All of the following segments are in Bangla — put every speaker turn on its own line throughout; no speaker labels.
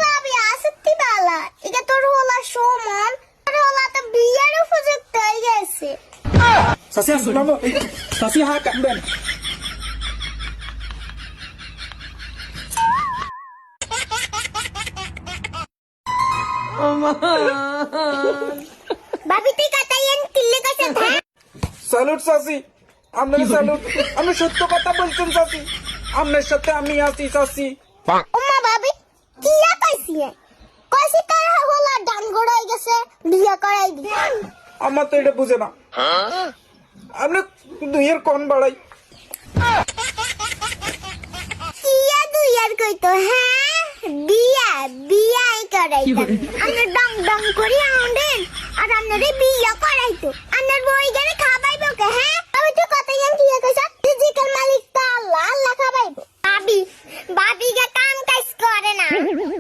ভাবি আসতি বালা এটা তোর হলা সমান তোর হলা তো বিয়ের উপযুক্ত হয়ে গেছে
Sasi asalamu Sasi haka ben.
ভাবি তুই কাটাইয়েন কিল্লে কাছে থাক
স্যালুট সাসি আপনার স্যালুট আমি সত্য কথা বলছেন সাসি আপনার সাথে আমি আছি সাসি
ওমা ভাবি কি পাইছি কইছি তোর হলা ডাঙ্গড় হয়ে গেছে বিয়ে করাই দি
আমার তো এটা বুঝে না আপনি দুইয়ের কোন বাড়াই
কিয়া দুইয়ার কইতো হ্যাঁ বিয়া বিয়াই করাইতো আমরা ডং ডং করি আউন্ডেন আর আপনারে বিয়া করাইতো আপনার বই গেলে খাবাইবো কে হ্যাঁ আমি তো কতজন কিয়া কইছ ফিজিক্যাল মালিক তো আল্লাহ আল্লাহ খাবাইবো ভাবি ভাবি কে কাম কাজ করে না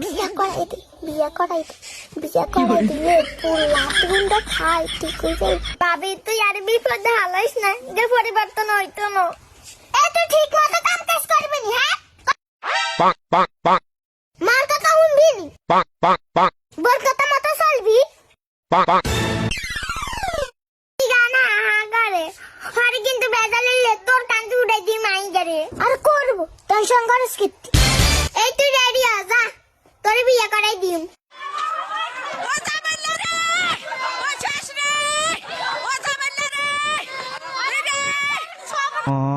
বিয়া করাইতে বিয়া করাইতে বিয়া করাইতে পুলা তুন্ডা খাই ঠিক হইছে ভাবি তুই আর বিপদে হালাইস না যে পরিবর্তন হইতো না এত ঠিক মতো কাম কাজ করবি নি হ্যাঁ
Bonk, bonk, bonk,
মার কথা শুনবি নি
bonk, bonk, bonk,
বোর কথা মতো চলবি
bonk, bonk.
গানা হাগারে হরে কিন্তু বেজালিলে তোর কান্দু উড়াই দি মাই গরে আর করব টেনশন করিস কি এই তুই রেডি হ যা তোর বিয়ে করাই দিম
Oh